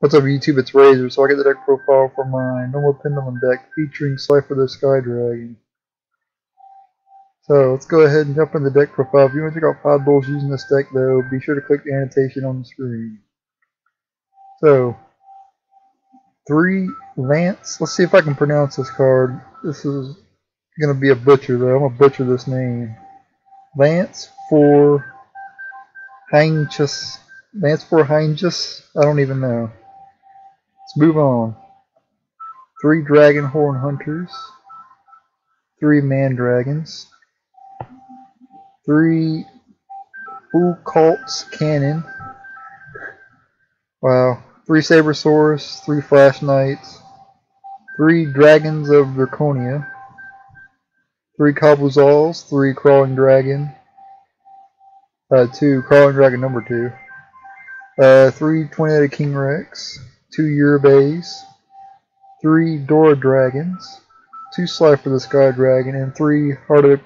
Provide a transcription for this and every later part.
What's up YouTube, it's Razer. So I get the deck profile for my Normal Pendulum deck featuring Slifer the Sky Dragon. So let's go ahead and jump in the deck profile. If you want to check out 5 bulls using this deck though, be sure to click the annotation on the screen. So, 3 Lance, let's see if I can pronounce this card. This is going to be a butcher though, I'm going to butcher this name. Lance for Heinges. Lance for Heinges? I don't even know. Let's move on. 3 Dragonhorn Hunters, 3 Man-Dragons, 3 Cults Cannon, wow, 3 Sabersaurus, 3 Flash Knights, 3 Dragons of Draconia, 3 Kabuzals, 3 Crawling Dragon, 2 Crawling Dragon number 2, 3 20-headed King Rex, 2 Urabays, 3 Dora Dragons, 2 Slifer the Sky Dragon, and 3 Hearted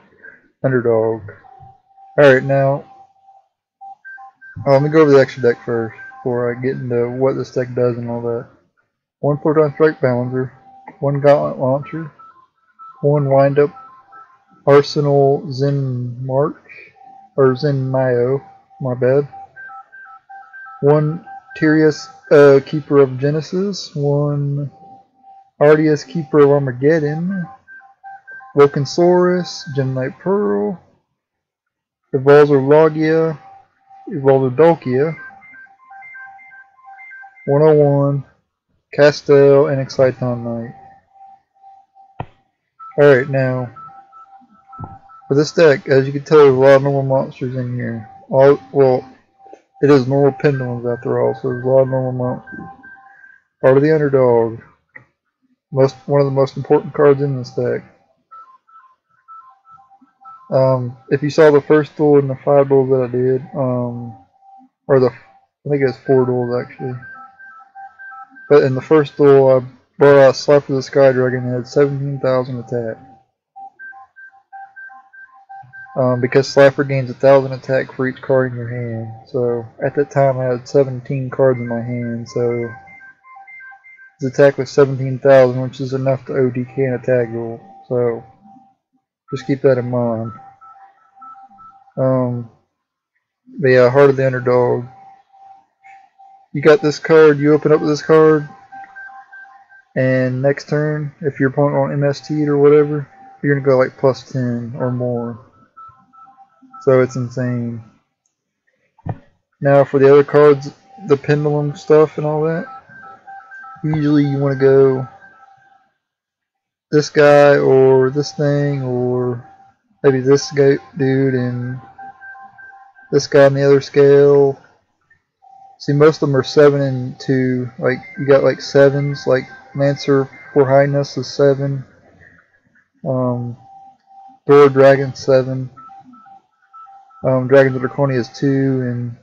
Underdog. Alright, now, let me go over the extra deck first before I get into what this deck does and all that. 1 Photon Strike Balancer, 1 Gauntlet Launcher, 1 Wind-Up Arsenal Zen March, or Zen Mayo, my bad. 1 Tyrius Keeper of Genesis, 1 Ardius Keeper of Armageddon, Wokensaurus, Gemnite Pearl, Evolzer Logia, Evolzer Dolkia, 101, Castel, and Exciton Knight. Alright, now, for this deck, as you can tell, there's a lot of normal monsters in here. Well, it is Normal Pendulums after all, so there's a lot of normal monsters. Part of the Underdog. One of the most important cards in this deck. If you saw the first duel and the 5 duels that I did, I think it was 4 duels actually. But in the first duel, I brought out Slifer the Sky Dragon that had 17,000 attack. Because Slifer gains 1,000 attack for each card in your hand. So at that time, I had 17 cards in my hand. So his attack was 17,000, which is enough to ODK an attack duel. So just keep that in mind. But yeah, Heart of the Underdog. You got this card, you open up with this card, and next turn, if your opponent on MST'd or whatever, you're gonna go like +10 or more. So it's insane. Now for the other cards, the pendulum stuff and all that, usually you want to go this guy or this thing, or maybe this guy, dude, and this guy on the other scale. See, most of them are 7 and 2. Like, you got like 7s, like Lancer for Highness is 7. Dora Dragon 7. Dragons of Draconia is 2, and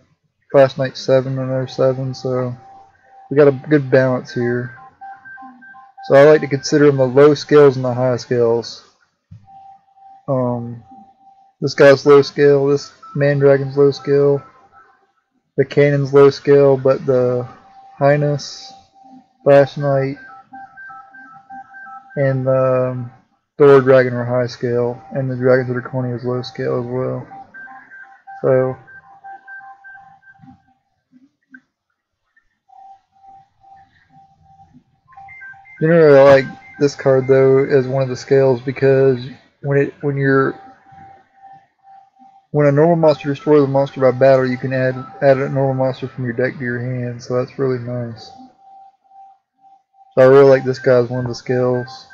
Flash Knight 7, another 7. So we got a good balance here. So I like to consider them the low scales and the high scales. This guy's low scale. This Man-Dragon's low scale. The Cannon's low scale, but the Highness, Flash Knight, and the Dora Dragon are high scale, and the Dragons of Draconia is low scale as well. So generally I like this card though as one of the scales because when a normal monster destroys a monster by battle, you can add a normal monster from your deck to your hand, so that's really nice. So I really like this guy as one of the scales.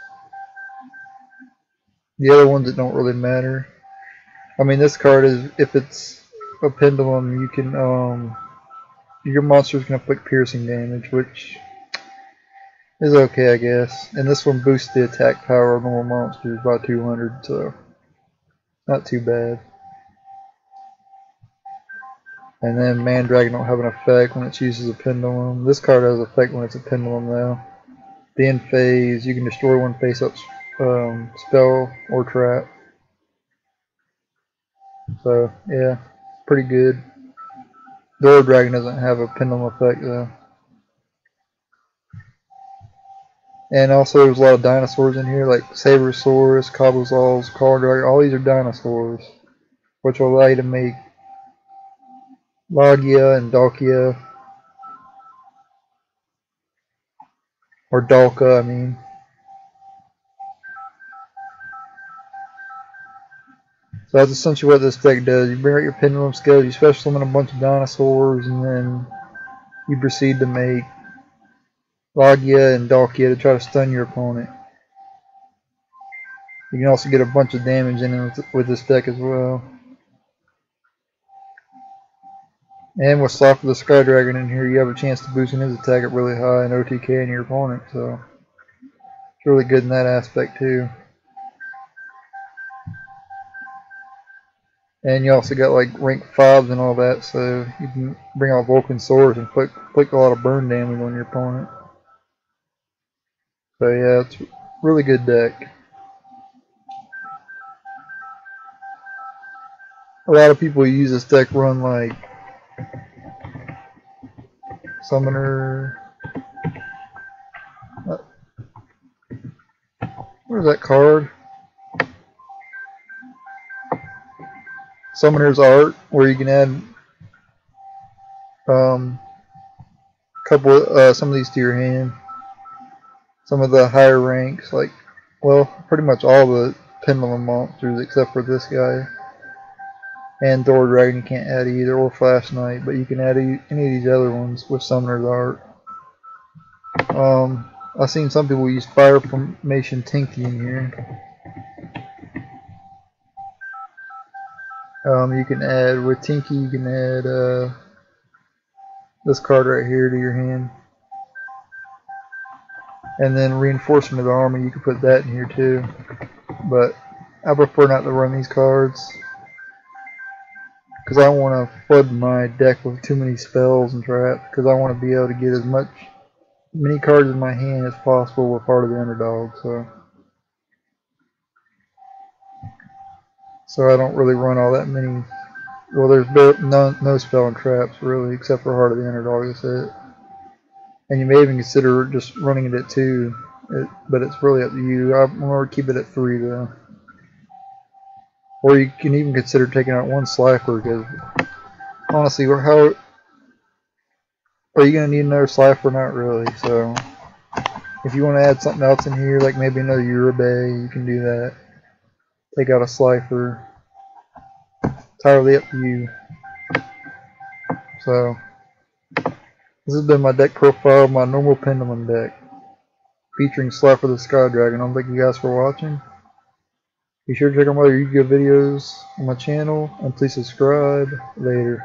The other ones that don't really matter. I mean, this card is, if it's a pendulum, you can your monster's gonna put piercing damage, which is okay, I guess. And this one boosts the attack power of normal monsters by 200, so not too bad. And then Man-Dragon don't have an effect when it uses a pendulum. This card has an effect when it's a pendulum though. The end phase, you can destroy one face-up spell or trap. So yeah, pretty good. Dora Dragon doesn't have a pendulum effect though. And also there's a lot of dinosaurs in here, like Sabersaurus, Cobblesaws, Caldrock. All these are dinosaurs, which will allow you to make Logia and Dalkia, or Dalka, I mean. So that's essentially what this deck does. You bring out your pendulum scales, you special summon a bunch of dinosaurs, and then you proceed to make Logia and Dalkia to try to stun your opponent. You can also get a bunch of damage in it with this deck as well. And with Slifer the Sky Dragon in here, you have a chance to boost in his attack up really high and OTK in your opponent, so it's really good in that aspect too. And you also got like rank 5s and all that, so you can bring out Vulcan Swords and inflict a lot of burn damage on your opponent. So yeah, it's a really good deck. A lot of people use this deck run like Summoner. Where's that card? Summoner's Art, where you can add some of these to your hand. Some of the higher ranks, like, well, pretty much all the Pendulum monsters except for this guy. And Door Dragon you can't add either, or Flash Knight, but you can add any of these other ones with Summoner's Art. I've seen some people use Fire Formation Tinky in here. You can add, with Tinky, you can add this card right here to your hand. And then Reinforcement of the Army, you can put that in here too. But I prefer not to run these cards, because I don't want to flood my deck with too many spells and traps, because I want to be able to get as many cards in my hand as possible with Heart of the Underdog. So I don't really run all that many. Well, there's no spell and traps really, except for Heart of the Underdog. That's it. And you may even consider just running it at 2, but it's really up to you. I'm going to keep it at 3 though. Or you can even consider taking out 1 Slifer, because honestly, how are you going to need another Slifer? Not really. So if you want to add something else in here, like maybe another Uribe, you can do that. Take out a Slifer. Entirely up to you. So this has been my deck profile of my Normal Pendulum deck, featuring Slifer the Sky Dragon. I want to thank you guys for watching. Be sure to check out my other Yugioh videos on my channel, and please subscribe. Later.